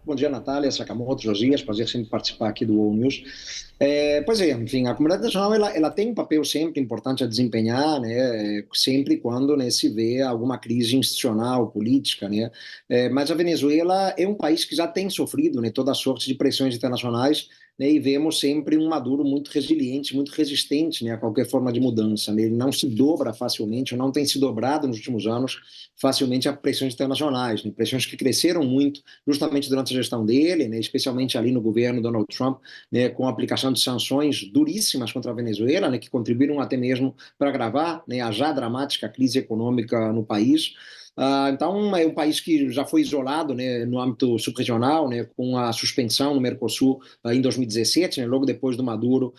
Bom dia, Natália, Sakamoto, Josias, prazer sempre participar aqui do All News. Pois é, enfim, a comunidade internacional ela tem um papel sempre importante a desempenhar, né, sempre quando, né, se vê alguma crise institucional, política, né, mas a Venezuela é um país que já tem sofrido, né, toda sorte de pressões internacionais, né, e vemos sempre um Maduro muito resiliente, muito resistente, né, a qualquer forma de mudança, né, ele não se dobra facilmente, ou não tem se dobrado nos últimos anos facilmente a pressões internacionais, né, pressões que cresceram muito justamente durante a gestão dele, né, especialmente ali no governo Donald Trump, né, com a aplicação de sanções duríssimas contra a Venezuela, né, que contribuíram até mesmo para agravar, né, a já dramática crise econômica no país. Então, é um país que já foi isolado, né, no âmbito subregional, né, com a suspensão no Mercosul em 2017, né, logo depois do Maduro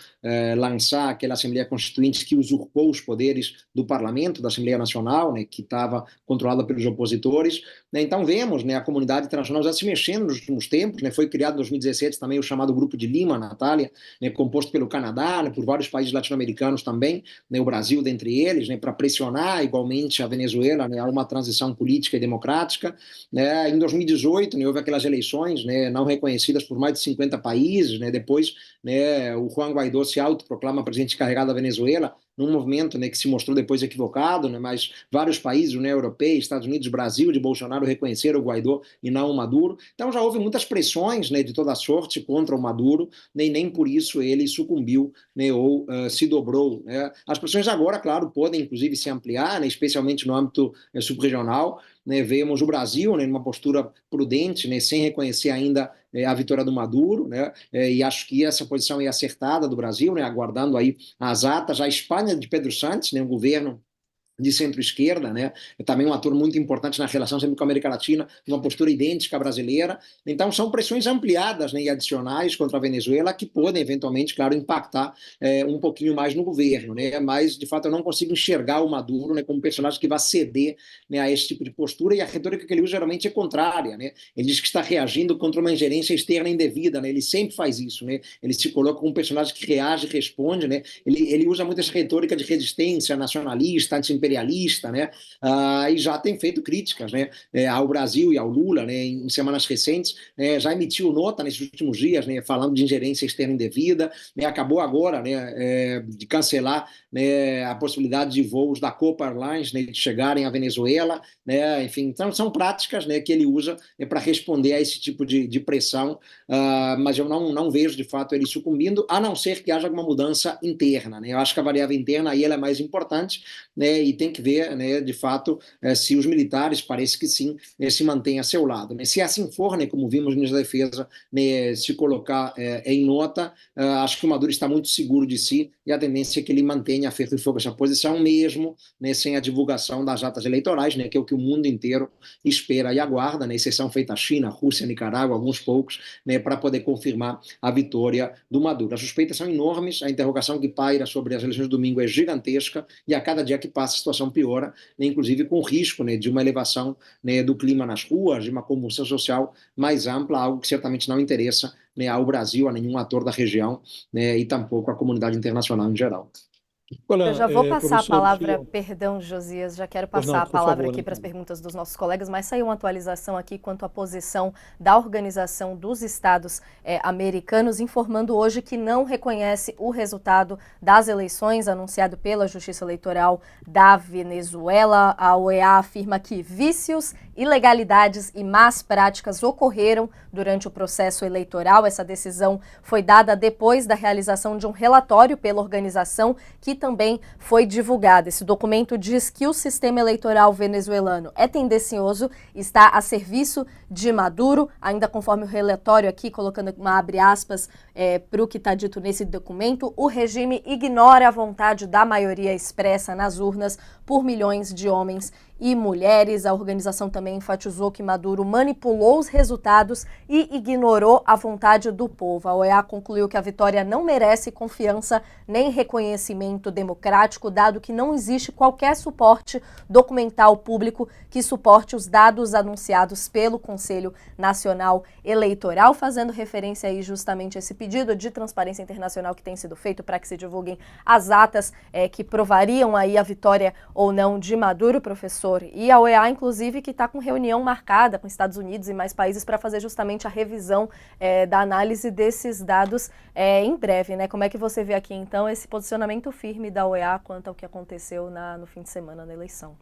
lançar aquela Assembleia Constituinte que usurpou os poderes do Parlamento, da Assembleia Nacional, né, que estava controlada pelos opositores. Né, então, vemos, né, a comunidade internacional já se mexendo nos últimos tempos. Né, foi criado em 2017 também o chamado Grupo de Lima, Natália, né, composto pelo Canadá, né, por vários países latino-americanos também, né, o Brasil dentre eles, né, para pressionar igualmente a Venezuela, né, a uma transição política e democrática. Né. Em 2018, né, houve aquelas eleições, né, não reconhecidas por mais de 50 países. Né, depois, né, o Juan Guaidó se autoproclama presidente encarregado da Venezuela, num movimento, né, que se mostrou depois equivocado, né, mas vários países, União Europeia, Estados Unidos, Brasil, de Bolsonaro reconheceram o Guaidó e não o Maduro. Então já houve muitas pressões, né, de toda sorte contra o Maduro, né, e nem por isso ele sucumbiu, né, ou se dobrou. Né. As pressões agora, claro, podem inclusive se ampliar, né, especialmente no âmbito subregional. Né, vemos o Brasil, né, numa postura prudente, né, sem reconhecer ainda a vitória do Maduro, né, e acho que essa posição é acertada do Brasil, né, aguardando aí as atas. A Espanha de Pedro Sánchez, né, um governo de centro-esquerda, né? É também um ator muito importante na relação sempre com a América Latina, uma postura idêntica à brasileira. Então, são pressões ampliadas, né, e adicionais contra a Venezuela que podem, eventualmente, claro, impactar um pouquinho mais no governo, né? Mas, de fato, eu não consigo enxergar o Maduro, né, como um personagem que vai ceder, né, a esse tipo de postura, e a retórica que ele usa geralmente é contrária, né? Ele diz que está reagindo contra uma ingerência externa indevida, né? Ele sempre faz isso, né? Ele se coloca como um personagem que reage, responde, né? Ele usa muito essa retórica de resistência nacionalista, anti-imperialista, né? E já tem feito críticas, né, ao Brasil e ao Lula, né, em semanas recentes, né, já emitiu nota nesses últimos dias, né, falando de ingerência externa indevida, né, acabou agora, né, de cancelar, né, a possibilidade de voos da Copa Airlines, né, de chegarem à Venezuela, né, enfim, então são práticas, né, que ele usa, né, para responder a esse tipo de pressão, mas eu não vejo de fato ele sucumbindo, a não ser que haja alguma mudança interna, né. Eu acho que a variável interna aí ela é mais importante, né, e tem que ver, né, de fato, se os militares, parece que sim, se mantêm a seu lado. Né. Se assim for, né, como vimos na defesa, né, se colocar em nota, acho que o Maduro está muito seguro de si e a tendência é que ele mantenha a ferro e fogo essa posição, mesmo, né, sem a divulgação das atas eleitorais, né, que é o que o mundo inteiro espera e aguarda, né, exceção feita a China, Rússia, Nicarágua, alguns poucos, né, para poder confirmar a vitória do Maduro. As suspeitas são enormes, a interrogação que paira sobre as eleições de domingo é gigantesca e a cada dia que passa a situação piora, né, inclusive com o risco, né, de uma elevação, né, do clima nas ruas, de uma comoção social mais ampla, algo que certamente não interessa, né, ao Brasil, a nenhum ator da região, né, e tampouco à comunidade internacional em geral. Eu Olha, já vou passar a professor, palavra, queria... perdão, Josias, já quero Pois passar não, a por palavra favor, aqui para as então. perguntas dos nossos colegas, mas saiu uma atualização aqui quanto à posição da Organização dos Estados Americanos, informando hoje que não reconhece o resultado das eleições anunciado pela Justiça Eleitoral da Venezuela. A OEA afirma que vícios, ilegalidades e más práticas ocorreram durante o processo eleitoral. Essa decisão foi dada depois da realização de um relatório pela organização, que também foi divulgado. Esse documento diz que o sistema eleitoral venezuelano é tendencioso, está a serviço de Maduro, ainda conforme o relatório aqui, colocando uma abre aspas para o que está dito nesse documento, o regime ignora a vontade da maioria expressa nas urnas por milhões de homens e mulheres. A organização também enfatizou que Maduro manipulou os resultados e ignorou a vontade do povo. A OEA concluiu que a vitória não merece confiança nem reconhecimento democrático, dado que não existe qualquer suporte documental público que suporte os dados anunciados pelo Conselho Nacional Eleitoral, fazendo referência aí justamente a esse pedido de transparência internacional que tem sido feito para que se divulguem as atas que provariam aí a vitória ou não de Maduro, professor, e a OEA, inclusive, que está com reunião marcada com Estados Unidos e mais países para fazer justamente a revisão da análise desses dados em breve, né? Como é que você vê aqui, então, esse posicionamento firme da OEA quanto ao que aconteceu no fim de semana na eleição?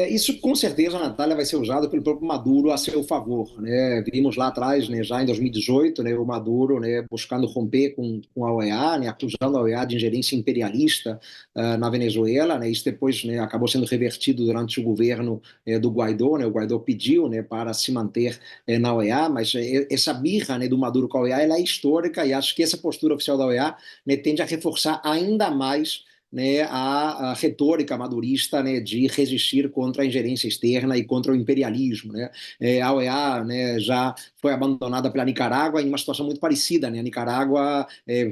Isso com certeza, Natália, vai ser usado pelo próprio Maduro a seu favor, né? Vimos lá atrás, né, já em 2018, né, o Maduro, né, buscando romper com a OEA, né, acusando a OEA de ingerência imperialista na Venezuela, né? Isso depois, né, acabou sendo revertido durante o governo do Guaidó, né? O Guaidó pediu, né, para se manter na OEA, mas essa birra, né, do Maduro com a OEA, ela é histórica, e acho que essa postura oficial da OEA, né, tende a reforçar ainda mais, né, a retórica madurista, né, de resistir contra a ingerência externa e contra o imperialismo, né? A OEA, né, já foi abandonada pela Nicarágua em uma situação muito parecida, né? A Nicarágua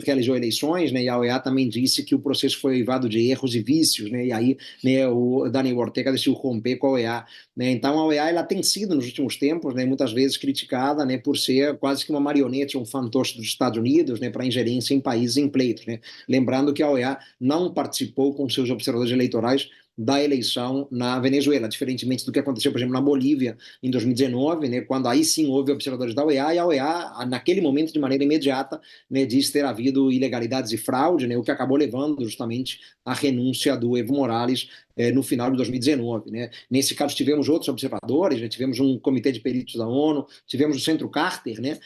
realizou eleições, né, e a OEA também disse que o processo foi eivado de erros e vícios, né? E aí, né, o Daniel Ortega decidiu romper com a OEA, né? Então a OEA, ela tem sido nos últimos tempos, né, muitas vezes criticada, né, por ser quase que uma marionete, um fantoche dos Estados Unidos, né, para ingerência em países em pleitos, né? Lembrando que a OEA não participou com seus observadores eleitorais da eleição na Venezuela, diferentemente do que aconteceu, por exemplo, na Bolívia em 2019, né, quando aí sim houve observadores da OEA, e a OEA, naquele momento, de maneira imediata, né, disse ter havido ilegalidades e fraude, né, o que acabou levando justamente à renúncia do Evo Morales no final de 2019. Né. Nesse caso, tivemos outros observadores, né, tivemos um comitê de peritos da ONU, tivemos o Centro Carter, né,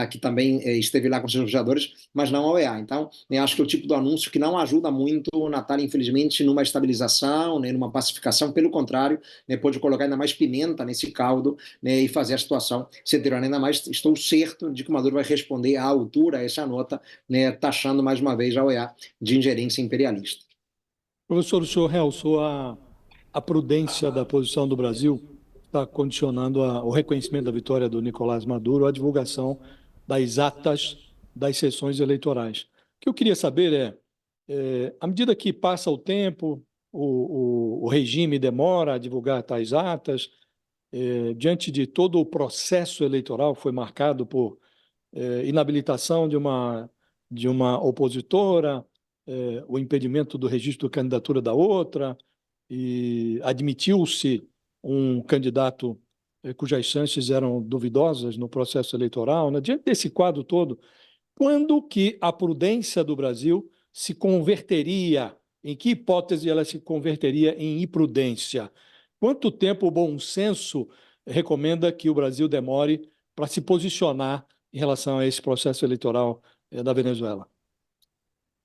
que também esteve lá com seus observadores, mas não a OEA. Então, né, acho que é o tipo de anúncio que não ajuda muito, Natália, infelizmente, numa estabilização, né, numa pacificação, pelo contrário, né, pode colocar ainda mais pimenta nesse caldo, né, e fazer a situação se deteriorar ainda mais. Estou certo de que o Maduro vai responder à altura a essa nota, né, taxando mais uma vez a OEA de ingerência imperialista. Professor, o senhor realçou a prudência da posição do Brasil, está condicionando o reconhecimento da vitória do Nicolás Maduro à divulgação das atas das sessões eleitorais. O que eu queria saber à medida que passa o tempo, o regime demora a divulgar tais atas, diante de todo o processo eleitoral que foi marcado por inabilitação de uma opositora, o impedimento do registro de candidatura da outra, e admitiu-se um candidato cujas chances eram duvidosas no processo eleitoral, né? Diante desse quadro todo, quando que a prudência do Brasil se converteria, em que hipótese ela se converteria em imprudência? Quanto tempo o bom senso recomenda que o Brasil demore para se posicionar em relação a esse processo eleitoral da Venezuela?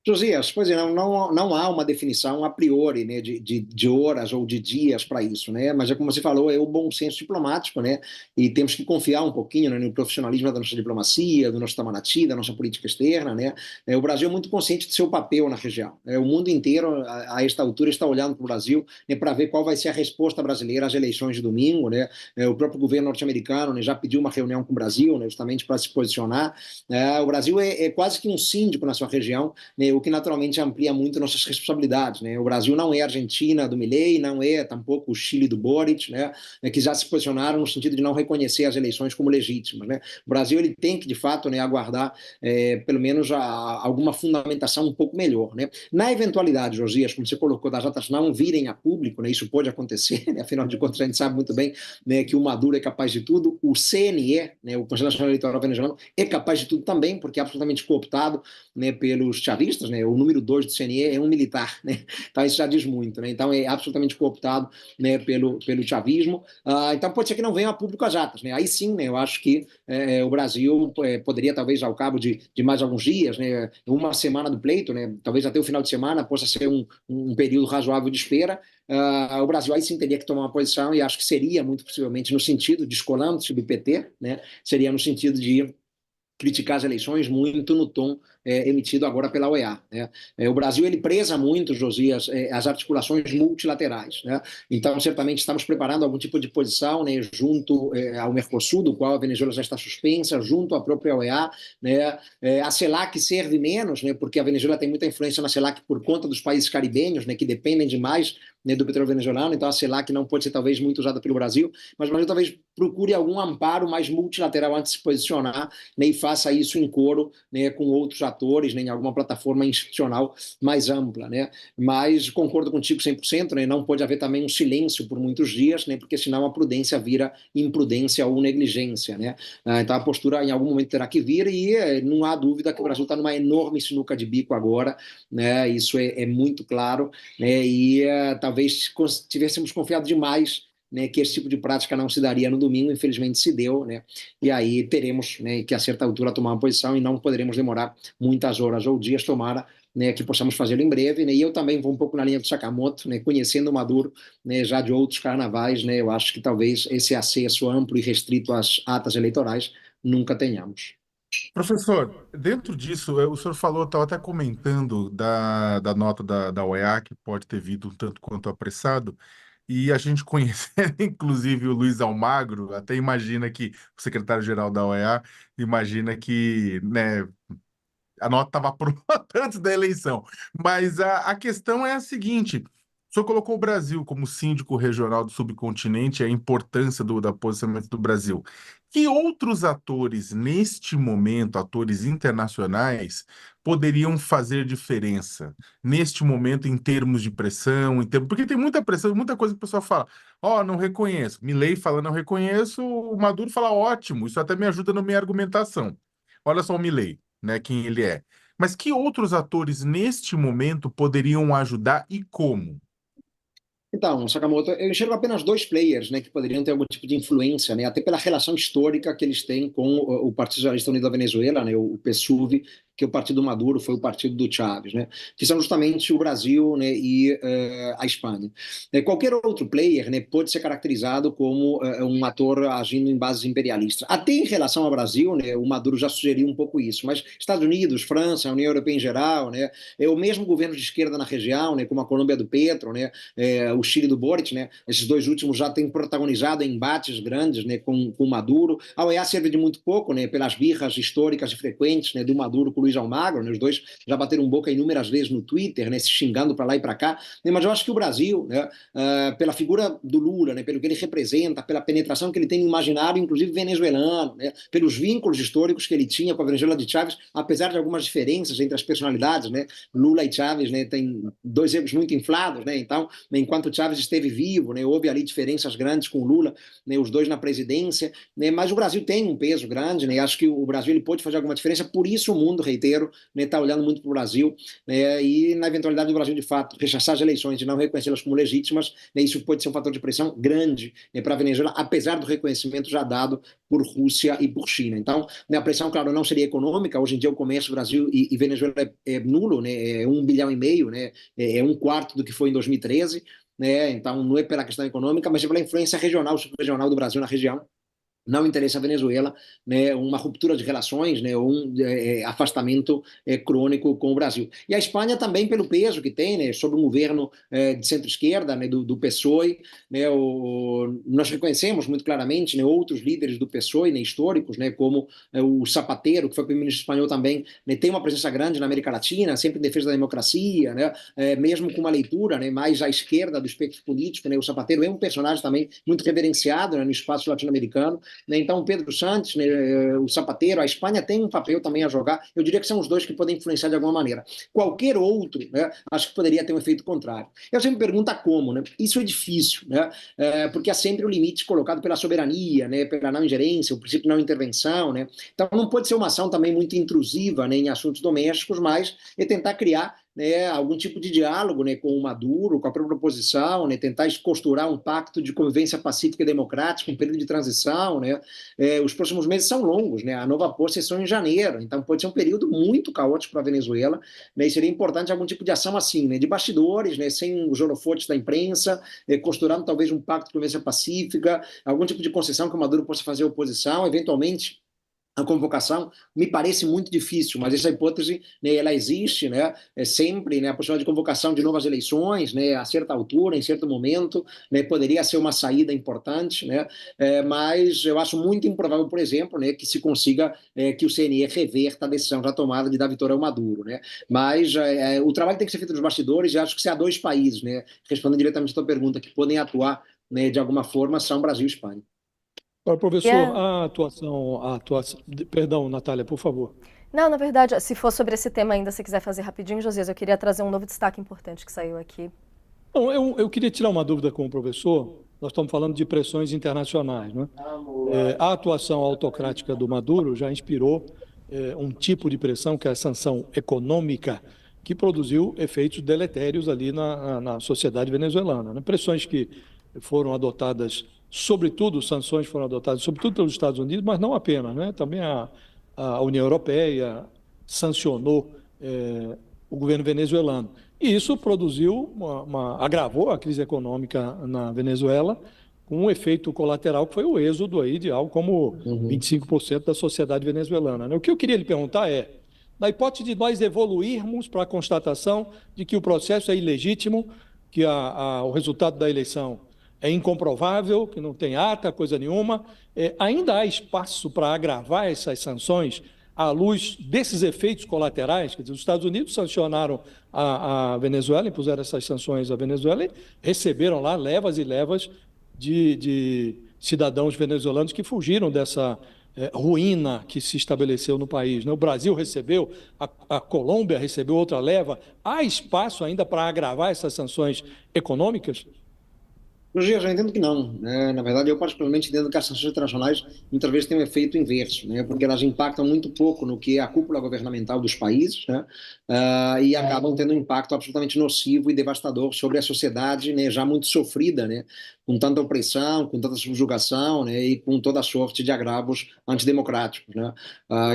Josias, pois é, não há uma definição a priori, né, de horas ou de dias para isso, né, mas é como você falou, é o bom senso diplomático, né, e temos que confiar um pouquinho, né, no profissionalismo da nossa diplomacia, do nosso Itamaraty, da nossa política externa, né. O Brasil é muito consciente de seu papel na região, né, o mundo inteiro, a esta altura, está olhando para o Brasil, né, para ver qual vai ser a resposta brasileira às eleições de domingo, né, o próprio governo norte-americano, né, já pediu uma reunião com o Brasil, né, justamente para se posicionar. O Brasil é quase que um síndico na sua região, né, o que naturalmente amplia muito nossas responsabilidades, né? O Brasil não é a Argentina do Milei, não é tampouco o Chile do Boric, né? Que já se posicionaram no sentido de não reconhecer as eleições como legítimas, né? O Brasil, ele tem que, de fato, né, aguardar pelo menos alguma fundamentação um pouco melhor, né? Na eventualidade, Josias, como você colocou, das atas não virem a público, né? Isso pode acontecer, né? Afinal de contas, a gente sabe muito bem, né, que o Maduro é capaz de tudo, o CNE, né, o Conselho Nacional Eleitoral Venezuelano, é capaz de tudo também, porque é absolutamente cooptado, né, pelos chavistas, né, o número 2 do CNE é um militar, né, então isso já diz muito, né, então é absolutamente cooptado, né, pelo chavismo, então pode ser que não venham a público as atas, né, aí sim, né, eu acho que o Brasil poderia talvez ao cabo de mais alguns dias, né, uma semana do pleito, né, talvez até o final de semana possa ser um período razoável de espera. O Brasil aí sim teria que tomar uma posição, e acho que seria muito possivelmente no sentido, descolando-se do PT, né, seria no sentido de criticar as eleições muito no tom emitido agora pela OEA, né? O Brasil, ele preza muito, Josias, as articulações multilaterais, né? Então, certamente estamos preparando algum tipo de posição, né, junto ao Mercosul, do qual a Venezuela já está suspensa, junto à própria OEA, né? A CELAC serve menos, né, porque a Venezuela tem muita influência na CELAC por conta dos países caribenhos, né, que dependem demais né, do petróleo venezuelano, então a CELAC não pode ser talvez muito usada pelo Brasil, mas o Brasil talvez procure algum amparo mais multilateral antes de se posicionar, né, e faça isso em coro, né, com outros atores, né, em alguma plataforma institucional mais ampla, né? Mas concordo contigo 100%, né, não pode haver também um silêncio por muitos dias, né, porque senão a prudência vira imprudência ou negligência, né? Então a postura em algum momento terá que vir e não há dúvida que o Brasil está numa enorme sinuca de bico agora, né? Isso é muito claro, né? E talvez tivéssemos confiado demais, né, que esse tipo de prática não se daria no domingo, infelizmente se deu, né, e aí teremos, né, que a certa altura tomar uma posição e não poderemos demorar muitas horas ou dias, tomara, né, que possamos fazê-lo em breve, né, e eu também vou um pouco na linha do Sakamoto, né, conhecendo o Maduro, né, já de outros carnavais, né, eu acho que talvez esse acesso amplo e restrito às atas eleitorais nunca tenhamos. Professor, dentro disso, o senhor falou, estava até comentando da nota da OEA, que pode ter vindo um tanto quanto apressado, e a gente conhecendo, inclusive, o Luiz Almagro, até imagina que, o secretário-geral da OEA, imagina que, né, a nota estava pronta antes da eleição. Mas a questão é a seguinte: o senhor colocou o Brasil como síndico regional do subcontinente, a importância do posicionamento do Brasil. Que outros atores, neste momento, atores internacionais, poderiam fazer diferença neste momento em termos de pressão, porque tem muita pressão, muita coisa que o pessoal fala, não reconheço. Milei fala, não reconheço, o Maduro fala, ótimo, isso até me ajuda na minha argumentação. Olha só o Milei, né, quem ele é. Mas que outros atores, neste momento, poderiam ajudar e como? Então, Sakamoto, eu enxergo apenas dois players, né, que poderiam ter algum tipo de influência, né, até pela relação histórica que eles têm com o Partido Socialista Unido da Venezuela, né, o PSUV, que é o partido Maduro, foi o partido do Chávez, né, que são justamente o Brasil, né, e a Espanha. Qualquer outro player, né, pode ser caracterizado como um ator agindo em bases imperialistas. Até em relação ao Brasil, né, o Maduro já sugeriu um pouco isso, mas Estados Unidos, França, a União Europeia em geral, né, o mesmo governo de esquerda na região, né, como a Colômbia do Petro, né, o Chile do Boric, né? Esses dois últimos já têm protagonizado embates grandes, né, com Maduro. A OEA serve de muito pouco, né, pelas birras históricas e frequentes, né, do Maduro com o Luiz Almagro, né? Os dois já bateram boca inúmeras vezes no Twitter, né, se xingando para lá e para cá, né? Mas eu acho que o Brasil, né, pela figura do Lula, né, pelo que ele representa, pela penetração que ele tem no imaginário, inclusive venezuelano, né, pelos vínculos históricos que ele tinha com a Venezuela de Chávez, apesar de algumas diferenças entre as personalidades, né, Lula e Chávez, né, tem dois egos muito inflados, né, então, enquanto Chávez esteve vivo, né, houve ali diferenças grandes com Lula, né, os dois na presidência, né, mas o Brasil tem um peso grande, né, acho que o Brasil ele pode fazer alguma diferença, por isso o mundo, reitero, está, né, olhando muito para o Brasil, né, e na eventualidade do Brasil de fato rechaçar as eleições e não reconhecê-las como legítimas, né, isso pode ser um fator de pressão grande, né, para a Venezuela, apesar do reconhecimento já dado por Rússia e por China. Então, né, a pressão, claro, não seria econômica, hoje em dia o comércio Brasil e Venezuela é nulo, né, é 1,5 bilhão, né, é um quarto do que foi em 2013, né? Então, não é pela questão econômica, mas é pela influência regional, subregional do Brasil na região. Não interessa a Venezuela, né, uma ruptura de relações, né, um afastamento crônico com o Brasil. E a Espanha também pelo peso que tem, né, sob um governo de centro-esquerda, né, do PSOE, né, nós reconhecemos muito claramente, né, outros líderes do PSOE, né, históricos, né, como o Zapatero, que foi primeiro-ministro espanhol também, né, tem uma presença grande na América Latina, sempre em defesa da democracia, né, mesmo com uma leitura, né, mais à esquerda do espectro político, né, o Zapatero é um personagem também muito reverenciado, né, no espaço latino-americano. Então, o Pedro Santos, né, o Zapatero, a Espanha tem um papel também a jogar. Eu diria que são os dois que podem influenciar de alguma maneira. Qualquer outro, né, acho que poderia ter um efeito contrário. Eu sempre me pergunto como, né? Isso é difícil, né? Porque há sempre o limite colocado pela soberania, né, pela não ingerência, o princípio de não intervenção, né? Então, não pode ser uma ação também muito intrusiva, né, em assuntos domésticos, mas é tentar criar, né, algum tipo de diálogo, né, com o Maduro, com a própria oposição, né, tentar costurar um pacto de convivência pacífica e democrática, um período de transição, né, os próximos meses são longos, né, a nova posse é só em janeiro, então pode ser um período muito caótico para a Venezuela, né, e seria importante algum tipo de ação assim, né, de bastidores, né, sem os holofotes da imprensa, costurando talvez um pacto de convivência pacífica, algum tipo de concessão que o Maduro possa fazer à oposição, eventualmente a convocação me parece muito difícil, mas essa hipótese, né, ela existe, né, sempre, né, a possibilidade de convocação de novas eleições, né, a certa altura, em certo momento, né, poderia ser uma saída importante, né, mas eu acho muito improvável, por exemplo, né, que se consiga que o CNE reverta a decisão já tomada de dar vitória ao Maduro, né, mas o trabalho tem que ser feito nos bastidores, e acho que se há dois países, né, respondendo diretamente a tua pergunta, que podem atuar, né, de alguma forma, são Brasil e Espanha. Agora, professor, Yeah. perdão, Natália, por favor. Não, na verdade, se for sobre esse tema ainda, se quiser fazer rapidinho, Josias, eu queria trazer um novo destaque importante que saiu aqui. Não, eu queria tirar uma dúvida com o professor. Nós estamos falando de pressões internacionais, né? A atuação autocrática do Maduro já inspirou um tipo de pressão, que é a sanção econômica, que produziu efeitos deletérios ali na sociedade venezuelana, né? Pressões que foram adotadas, sobretudo, sanções foram adotadas, sobretudo pelos Estados Unidos, mas não apenas, né? Também a União Europeia sancionou o governo venezuelano. E isso produziu, agravou a crise econômica na Venezuela, com um efeito colateral que foi o êxodo aí de algo como 25% da sociedade venezuelana, né? O que eu queria lhe perguntar é, na hipótese de nós evoluirmos para a constatação de que o processo é ilegítimo, que o resultado da eleição é incomprovável, que não tem ata, coisa nenhuma, ainda há espaço para agravar essas sanções à luz desses efeitos colaterais? Quer dizer, os Estados Unidos sancionaram a Venezuela, impuseram essas sanções à Venezuela e receberam lá levas e levas de cidadãos venezuelanos que fugiram dessa ruína que se estabeleceu no país, né? O Brasil recebeu, a Colômbia recebeu outra leva. Há espaço ainda para agravar essas sanções econômicas? Eu já entendo que não, né? Na verdade, eu particularmente entendo que as sanções internacionais muitas vezes têm um efeito inverso, né? Porque elas impactam muito pouco no que é a cúpula governamental dos países, né? E acabam tendo um impacto absolutamente nocivo e devastador sobre a sociedade, né? Já muito sofrida, né? Com tanta opressão, com tanta subjugação, né? E com toda sorte de agravos antidemocráticos, né?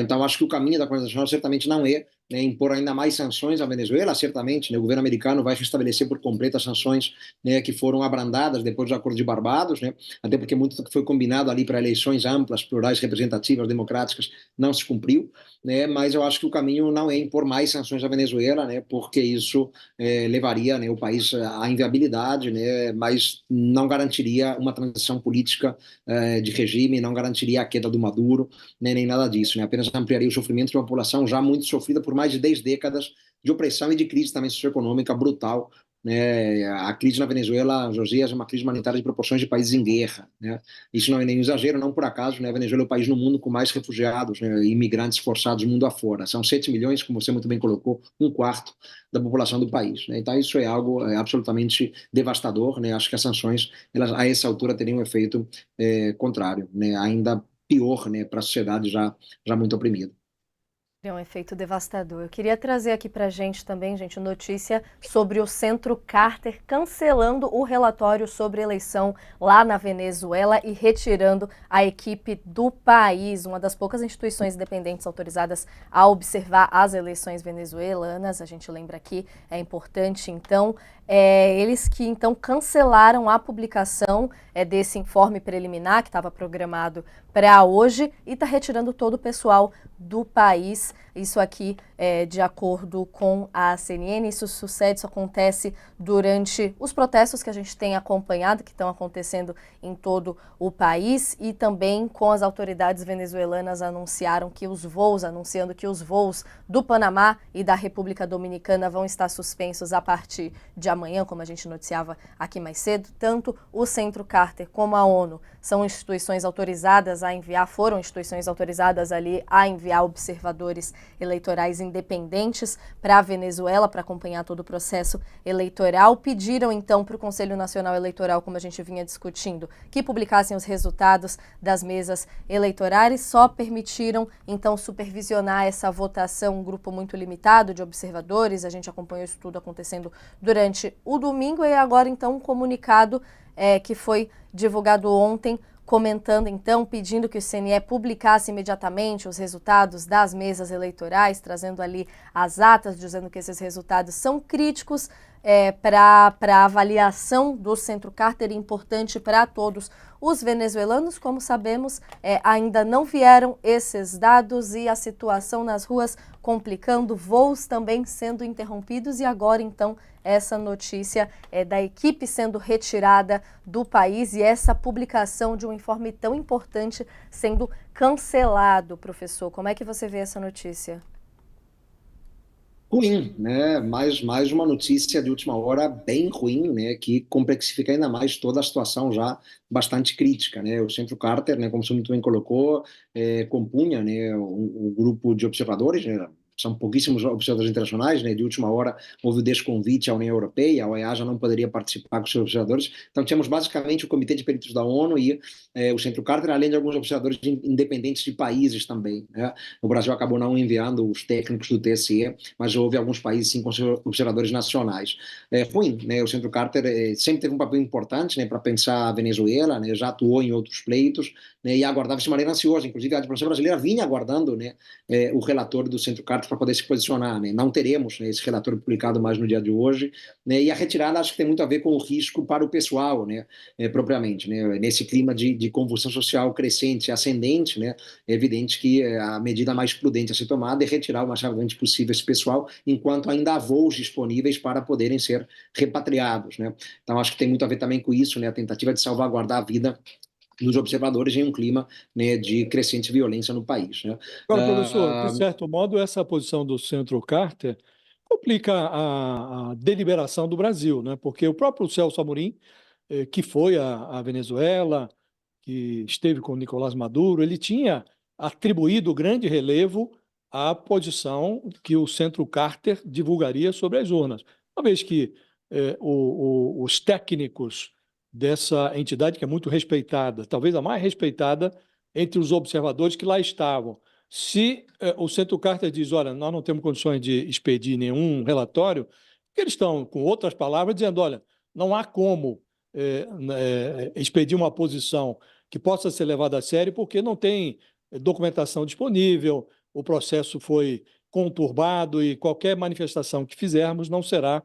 Então, acho que o caminho da comunidade internacional certamente não é, né, impor ainda mais sanções à Venezuela. Certamente, né, o governo americano vai restabelecer por completo as sanções, né, que foram abrandadas depois do Acordo de Barbados, né, até porque muito do que foi combinado ali para eleições amplas, plurais, representativas, democráticas, não se cumpriu, né, mas eu acho que o caminho não é impor mais sanções à Venezuela, né, porque isso levaria, né, o país à inviabilidade, né, mas não garantiria uma transição política de regime, não garantiria a queda do Maduro, né, nem nada disso, né, apenas ampliaria o sofrimento de uma população já muito sofrida por mais de 10 décadas de opressão e de crise também socioeconômica brutal, né? A crise na Venezuela, Josias, é uma crise humanitária de proporções de países em guerra, né? Isso não é nenhum exagero, não por acaso, né? A Venezuela é o país no mundo com mais refugiados, né, imigrantes forçados mundo afora. São 7 milhões, como você muito bem colocou, um quarto da população do país, né? Então isso é algo absolutamente devastador, né? Acho que as sanções, elas, a essa altura, teriam um efeito contrário, né? Ainda pior, né, para a sociedade já muito oprimida. É um efeito devastador. Eu queria trazer aqui para a gente também, gente, notícia sobre o Centro Carter cancelando o relatório sobre eleição lá na Venezuela e retirando a equipe do país, uma das poucas instituições independentes autorizadas a observar as eleições venezuelanas. A gente lembra aqui, é importante, então, eles que então cancelaram a publicação desse informe preliminar que estava programado para hoje e está retirando todo o pessoal do país. Isso aqui de acordo com a CNN, isso sucede, isso acontece durante os protestos que a gente tem acompanhado, que estão acontecendo em todo o país, e também com as autoridades venezuelanas anunciando que os voos do Panamá e da República Dominicana vão estar suspensos a partir de amanhã, como a gente noticiava aqui mais cedo. Tanto o Centro Carter como a ONU são instituições autorizadas a enviar, foram instituições autorizadas ali a enviar observadores eleitorais independentes para a Venezuela para acompanhar todo o processo eleitoral. Pediram então para o Conselho Nacional Eleitoral, como a gente vinha discutindo, que publicassem os resultados das mesas eleitorais. Só permitiram então supervisionar essa votação um grupo muito limitado de observadores. A gente acompanhou isso tudo acontecendo durante o domingo e agora então um comunicado que foi divulgado ontem, comentando então, pedindo que o CNE publicasse imediatamente os resultados das mesas eleitorais, trazendo ali as atas, dizendo que esses resultados são críticos para a avaliação do Centro Carter, importante para todos os venezuelanos. Como sabemos, ainda não vieram esses dados e a situação nas ruas complicando, voos também sendo interrompidos e agora então essa notícia da equipe sendo retirada do país e essa publicação de um informe tão importante sendo cancelado, professor. Como é que você vê essa notícia? Ruim, né? Mais uma notícia de última hora bem ruim, né? Que complexifica ainda mais toda a situação já bastante crítica, né? O Centro Carter, né? Como você muito bem colocou, compunha, né? Um grupo de observadores, né? São pouquíssimos observadores internacionais, né? De última hora houve o desconvite à União Europeia, a OEA já não poderia participar com seus observadores. Então tínhamos basicamente o Comitê de Peritos da ONU e o Centro Carter, além de alguns observadores independentes de países também, né? O Brasil acabou não enviando os técnicos do TSE, mas houve alguns países sim com seus observadores nacionais. Ruim, né? O Centro Carter sempre teve um papel importante, né, para pensar a Venezuela, né, já atuou em outros pleitos, né, e aguardava de maneira ansiosa. Inclusive a diplomacia brasileira vinha aguardando, né, o relatório do Centro Carter para poder se posicionar, né? Não teremos, né, esse relatório publicado mais no dia de hoje, né, e a retirada acho que tem muito a ver com o risco para o pessoal, né, propriamente, né, nesse clima de convulsão social crescente, ascendente, né, é evidente que a medida mais prudente a ser tomada é retirar o mais rapidamente possível esse pessoal, enquanto ainda há voos disponíveis para poderem ser repatriados, né? Então acho que tem muito a ver também com isso, né, a tentativa de salvaguardar a vida dos observadores em um clima, né, de crescente violência no país, né? Agora, professor, de certo modo, essa posição do Centro Carter complica a deliberação do Brasil, né? Porque o próprio Celso Amorim, que foi à Venezuela, que esteve com Nicolás Maduro, ele tinha atribuído grande relevo à posição que o Centro Carter divulgaria sobre as urnas, uma vez que os técnicos dessa entidade, que é muito respeitada, talvez a mais respeitada entre os observadores que lá estavam, se o Centro Carter diz, olha, nós não temos condições de expedir nenhum relatório, eles estão, com outras palavras, dizendo, olha, não há como expedir uma posição que possa ser levada a sério porque não tem documentação disponível, o processo foi conturbado e qualquer manifestação que fizermos não será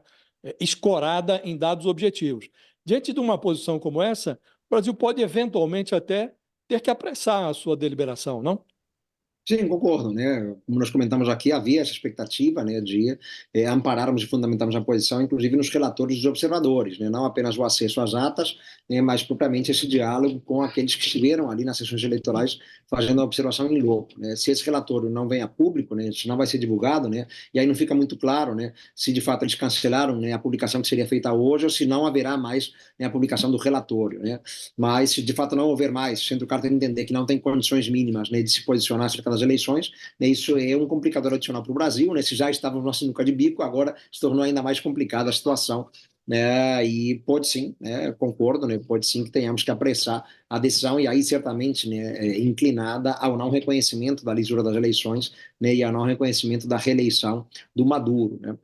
escorada em dados objetivos. Diante de uma posição como essa, o Brasil pode eventualmente até ter que apressar a sua deliberação, não? Sim, concordo, né? Como nós comentamos aqui, havia essa expectativa, né, de ampararmos e fundamentarmos a posição, inclusive nos relatórios dos observadores, né? Não apenas o acesso às atas, né, mas propriamente esse diálogo com aqueles que estiveram ali nas sessões eleitorais fazendo a observação em loco, né? Se esse relatório não vem a público, né, se não vai ser divulgado, né, e aí não fica muito claro, né, se de fato eles cancelaram, né, a publicação que seria feita hoje ou se não haverá mais, né, a publicação do relatório, né? Mas se de fato não houver mais, se o Centro Carter entender que não tem condições mínimas, né, de se posicionar acerca das eleições, né, isso é um complicador adicional para o Brasil, né, se já estávamos na sinuca de bico, agora se tornou ainda mais complicada a situação, né, e pode sim, né, concordo, né, pode sim que tenhamos que apressar a decisão e aí certamente, né, inclinada ao não reconhecimento da lisura das eleições, né, e ao não reconhecimento da reeleição do Maduro, né.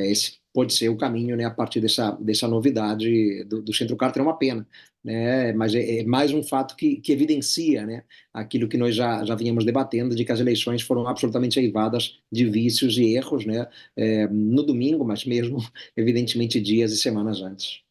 Esse pode ser o caminho, né, a partir dessa novidade do Centro Carter. É uma pena, né, mas é mais um fato que evidencia, né, aquilo que nós já vínhamos debatendo, de que as eleições foram absolutamente eivadas de vícios e erros, né, no domingo, mas mesmo, evidentemente, dias e semanas antes.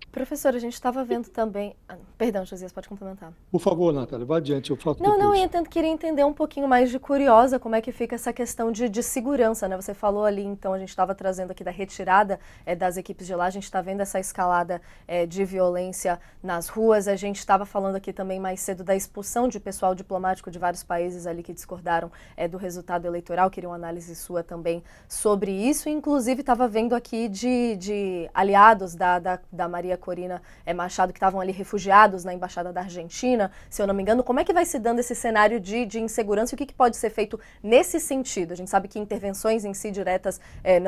Professor, a gente estava vendo também... Perdão, Josias, pode complementar. Por favor, Natália, vá adiante, eu faço Não, depois. eu queria entender um pouquinho mais de curiosa como é que fica essa questão de segurança, né? Você falou ali, então, a gente estava trazendo aqui da retirada das equipes de lá, a gente está vendo essa escalada de violência nas ruas, a gente estava falando aqui também mais cedo da expulsão de pessoal diplomático de vários países ali que discordaram do resultado eleitoral, queria uma análise sua também sobre isso, inclusive estava vendo aqui de aliados da Maria Corina Machado que estavam ali refugiados na Embaixada da Argentina, se eu não me engano. Como é que vai se dando esse cenário de insegurança e o que pode ser feito nesse sentido? A gente sabe que intervenções em si diretas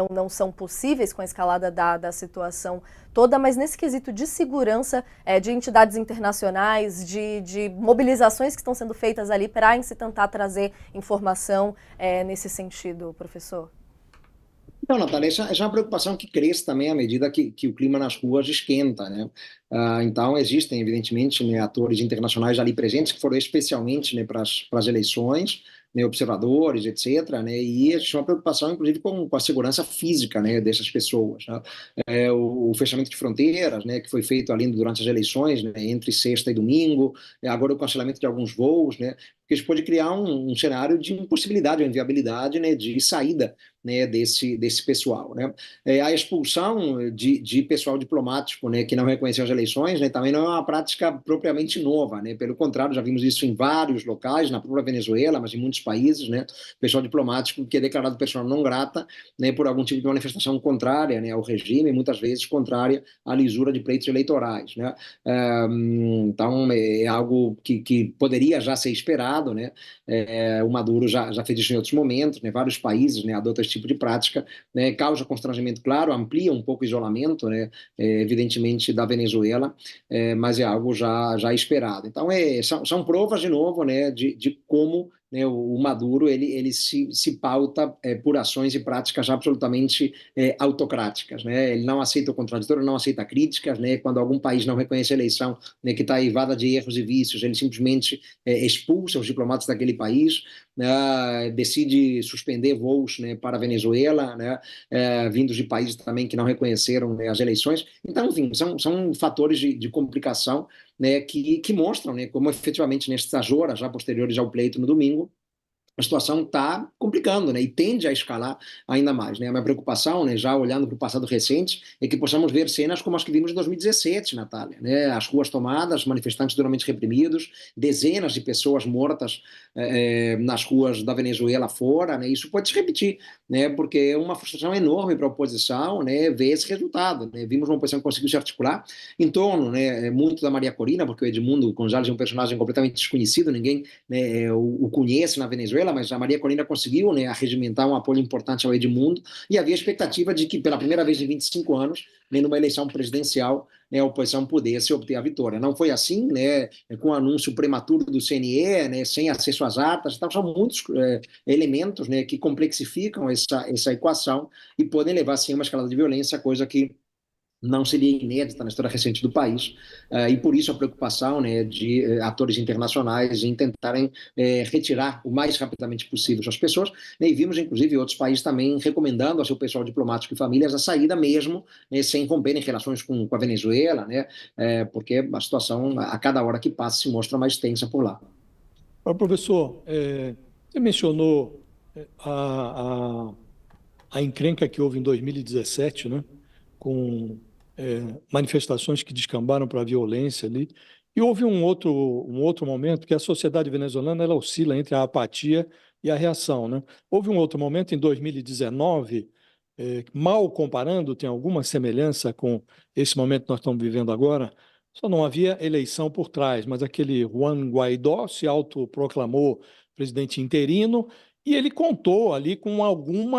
não são possíveis com a escalada da situação toda, mas nesse quesito de segurança de entidades internacionais, de mobilizações que estão sendo feitas ali para se tentar trazer informação nesse sentido, professor? Então, Natália, essa é uma preocupação que cresce também à medida que o clima nas ruas esquenta, né? Então, existem, evidentemente, né, atores internacionais ali presentes que foram especialmente, né, para as eleições, né, observadores, etc., né, e existe uma preocupação, inclusive, com a segurança física, né, dessas pessoas, né? O fechamento de fronteiras, né, que foi feito ali durante as eleições, né, entre sexta e domingo, agora o cancelamento de alguns voos, né, porque isso pode criar um cenário de impossibilidade, uma inviabilidade, né, de saída, né, desse pessoal, né? A expulsão de pessoal diplomático, né, que não reconheceu as eleições, né, também não é uma prática propriamente nova, né? Pelo contrário, já vimos isso em vários locais, na própria Venezuela, mas em muitos países, né? Pessoal diplomático que é declarado pessoa não grata, né, por algum tipo de manifestação contrária, né, ao regime, muitas vezes contrária à lisura de pleitos eleitorais, né? Então é algo que poderia já ser esperado, né? O Maduro já fez isso em outros momentos, né? Vários países, né, adotam esse tipo de prática, né? Causa constrangimento, claro, amplia um pouco o isolamento, né? Evidentemente, da Venezuela, mas é algo já esperado. Então, são provas, de novo, né, de como, né, o Maduro ele se pauta por ações e práticas absolutamente autocráticas, né? Ele não aceita o contraditório, não aceita críticas, né? Quando algum país não reconhece a eleição, né, que está eivada de erros e vícios, ele simplesmente expulsa os diplomatas daquele país, né? Decide suspender voos, né, para a Venezuela, né? Vindos de países também que não reconheceram, né, as eleições. Então, enfim, são fatores de complicação, né, que mostram, né, como efetivamente nestas horas já posteriores ao pleito no domingo, a situação está complicando, né, e tende a escalar ainda mais, né? A minha preocupação, né, já olhando para o passado recente, é que possamos ver cenas como as que vimos em 2017, Natália, né? As ruas tomadas, manifestantes duramente reprimidos, dezenas de pessoas mortas nas ruas da Venezuela fora, né? Isso pode se repetir, né? Porque é uma frustração enorme para a oposição, né, ver esse resultado, né? Vimos uma oposição que conseguiu se articular em torno, né, muito da Maria Corina, porque o Edmundo González é um personagem completamente desconhecido, ninguém, né, o conhece na Venezuela, mas a Maria Corina conseguiu, né, arregimentar um apoio importante ao Edmundo, e havia expectativa de que, pela primeira vez em 25 anos, né, numa eleição presidencial, né, a oposição pudesse obter a vitória. Não foi assim, né, com o anúncio prematuro do CNE, né, sem acesso às atas. Então, são muitos elementos, né, que complexificam essa equação e podem levar, sim, a uma escalada de violência, coisa que não seria inédita na história recente do país, e por isso a preocupação, né, de atores internacionais em tentarem retirar o mais rapidamente possível suas pessoas, né, e vimos inclusive outros países também recomendando ao seu pessoal diplomático e famílias a saída mesmo, né, sem romperem relações com a Venezuela, né, porque a situação a cada hora que passa se mostra mais tensa por lá. Professor, você mencionou a, a, a encrenca que houve em 2017, né, com manifestações que descambaram para a violência ali. E houve um outro momento que a sociedade venezuelana ela oscila entre a apatia e a reação, né? Houve um outro momento em 2019, mal comparando, tem alguma semelhança com esse momento que nós estamos vivendo agora, só não havia eleição por trás, mas aquele Juan Guaidó se autoproclamou presidente interino e ele contou ali com algum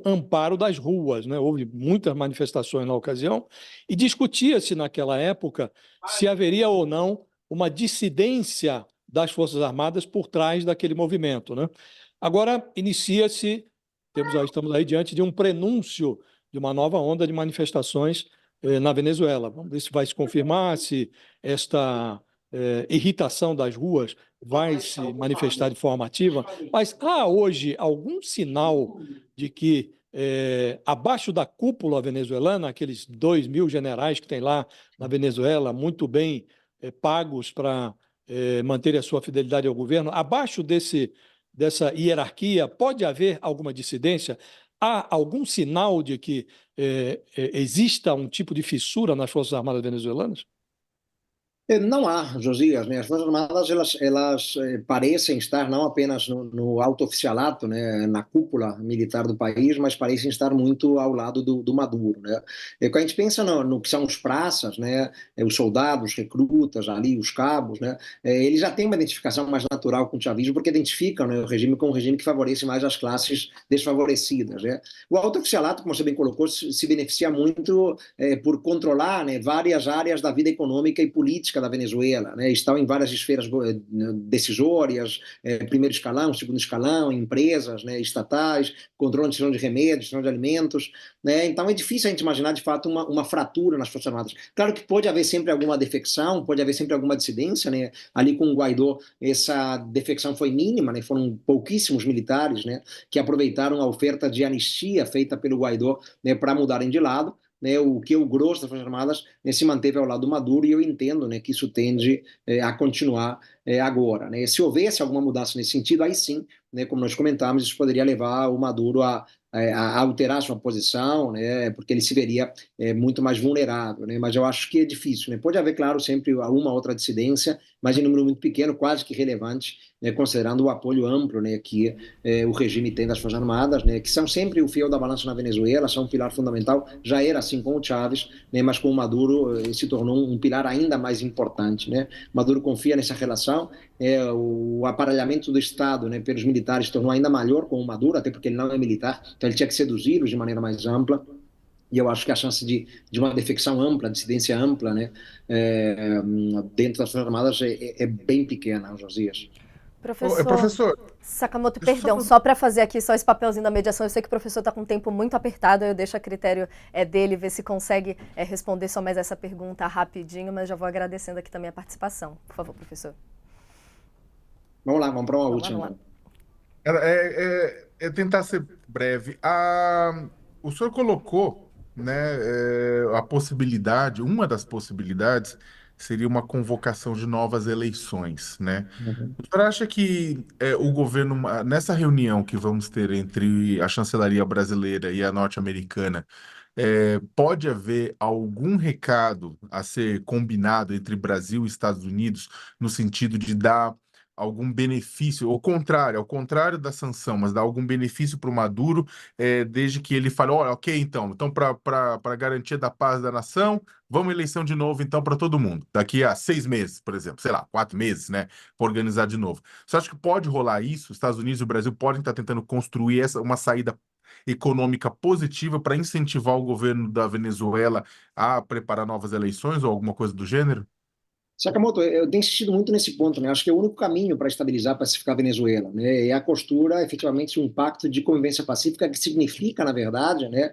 amparo das ruas, né? Houve muitas manifestações na ocasião e discutia-se naquela época se haveria ou não uma dissidência das Forças Armadas por trás daquele movimento, né? Agora inicia-se, estamos aí diante de um prenúncio de uma nova onda de manifestações na Venezuela. Vamos ver se vai se confirmar, se esta irritação das ruas vai se manifestar de forma ativa, mas há hoje algum sinal de que, abaixo da cúpula venezuelana, aqueles 2.000 generais que tem lá na Venezuela, muito bem pagos para manter a sua fidelidade ao governo, abaixo dessa hierarquia, pode haver alguma dissidência? Há algum sinal de que exista um tipo de fissura nas Forças Armadas venezuelanas? Não há, Josias, né? As Forças Armadas elas parecem estar não apenas no alto oficialato, né, na cúpula militar do país, mas parecem estar muito ao lado do Maduro, né? E quando a gente pensa no que são os praças, né, os soldados, recrutas ali, os cabos, né, eles já têm uma identificação mais natural com o chavismo porque identificam, né, o regime com um regime que favorece mais as classes desfavorecidas, né? O alto oficialato, como você bem colocou, se beneficia muito por controlar, né, várias áreas da vida econômica e política política da Venezuela, né? Estão em várias esferas decisórias, primeiro escalão, segundo escalão, empresas, né, estatais, controle de distribuição de remédios, distribuição de alimentos, né? Então é difícil a gente imaginar, de fato, uma fratura nas Forças Armadas. Claro que pode haver sempre alguma defecção, pode haver sempre alguma dissidência, né? Ali com o Guaidó, essa defecção foi mínima, né? Foram pouquíssimos militares, né, que aproveitaram a oferta de anistia feita pelo Guaidó, né, para mudarem de lado. Né, o grosso das Forças Armadas, né, se manteve ao lado do Maduro, e eu entendo, né, que isso tende a continuar agora. Né. Se houvesse alguma mudança nesse sentido, aí sim, né, como nós comentamos, isso poderia levar o Maduro a alterar sua posição, né, porque ele se veria muito mais vulnerável. Né, mas eu acho que é difícil. Né. Pode haver, claro, sempre uma outra dissidência, mas em número muito pequeno, quase que relevante, né, considerando o apoio amplo, né, que o regime tem das Forças Armadas, né, que são sempre o fiel da balança na Venezuela, são um pilar fundamental. Já era assim com o Chávez, né, mas com o Maduro se tornou um pilar ainda mais importante. Né. Maduro confia nessa relação, o aparelhamento do Estado, né, pelos militares se tornou ainda maior com o Maduro, até porque ele não é militar, então ele tinha que seduzi-los de maneira mais ampla. E eu acho que a chance de uma defecção ampla, dissidência ampla, né, dentro das Forças Armadas é bem pequena, Josias. Professor Professor, Sakamoto, deixa eu perdão, só... só para fazer aqui só esse papelzinho da mediação, eu sei que o professor está com um tempo muito apertado, eu deixo a critério dele, ver se consegue responder só mais essa pergunta rapidinho, mas já vou agradecendo aqui também a participação. Por favor, professor. Vamos lá, vamos para uma última. Vamos lá. É tentar ser breve. O senhor colocou, né, a possibilidade, uma das possibilidades seria uma convocação de novas eleições, né? Uhum. O senhor acha que o governo, nessa reunião que vamos ter entre a chancelaria brasileira e a norte-americana, pode haver algum recado a ser combinado entre Brasil e Estados Unidos no sentido de dar algum benefício, ao contrário da sanção, mas dar algum benefício para o Maduro, desde que ele fale, olha, ok, então para garantia da paz da nação, vamos eleição de novo, então, para todo mundo. Daqui a 6 meses, por exemplo, sei lá, 4 meses, né, para organizar de novo. Você acha que pode rolar isso? Os Estados Unidos e o Brasil podem estar tentando construir uma saída econômica positiva para incentivar o governo da Venezuela a preparar novas eleições ou alguma coisa do gênero? Sakamoto, eu tenho insistido muito nesse ponto, né? Acho que é o único caminho para estabilizar, pacificar a Venezuela, né? É a costura, efetivamente, de um pacto de convivência pacífica que significa, na verdade, né,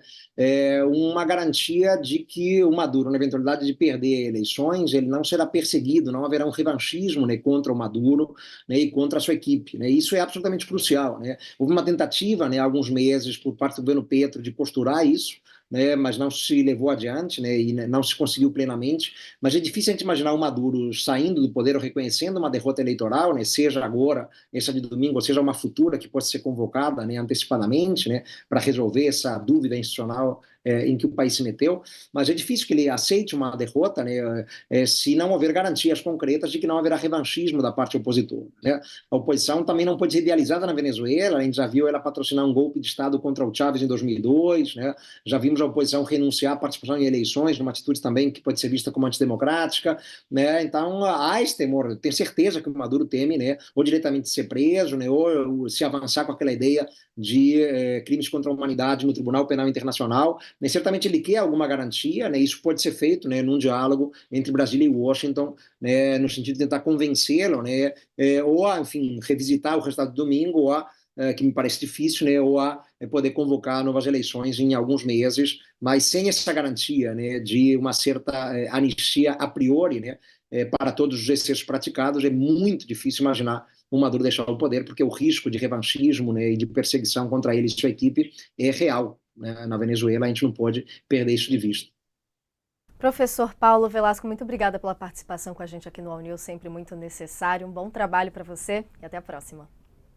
uma garantia de que o Maduro, na eventualidade de perder eleições, ele não será perseguido, não haverá um revanchismo, né, contra o Maduro, né, e contra a sua equipe, né? Isso é absolutamente crucial, né? Houve uma tentativa, né, há alguns meses, por parte do governo Petro, de costurar isso, né, mas não se levou adiante, né, e não se conseguiu plenamente. Mas é difícil a gente imaginar o Maduro saindo do poder ou reconhecendo uma derrota eleitoral, né, seja agora, essa de domingo, ou seja uma futura que possa ser convocada, né, antecipadamente, né, para resolver essa dúvida institucional em que o país se meteu. Mas é difícil que ele aceite uma derrota, né, se não houver garantias concretas de que não haverá revanchismo da parte opositora. Né. A oposição também não pode ser idealizada na Venezuela, a gente já viu ela patrocinar um golpe de Estado contra o Chávez em 2002, né, já vimos a oposição renunciar à participação em eleições, numa atitude também que pode ser vista como antidemocrática, né? Então há esse temor, tenho certeza que o Maduro teme, né, ou diretamente ser preso, né, ou se avançar com aquela ideia de crimes contra a humanidade no Tribunal Penal Internacional, né? Certamente ele quer alguma garantia, né? Isso pode ser feito, né, num diálogo entre Brasília e Washington, né, no sentido de tentar convencê-lo, né, ou a, enfim, revisitar o resultado do domingo, ou a que me parece difícil, né, ou a poder convocar novas eleições em alguns meses, mas sem essa garantia, né, de uma certa anistia a priori, né, para todos os excessos praticados, é muito difícil imaginar o Maduro deixar o poder, porque o risco de revanchismo, né, e de perseguição contra ele e sua equipe é real. Né, na Venezuela, a gente não pode perder isso de vista. Professor Paulo Velasco, muito obrigada pela participação com a gente aqui no All News, sempre muito necessário. Um bom trabalho para você e até a próxima.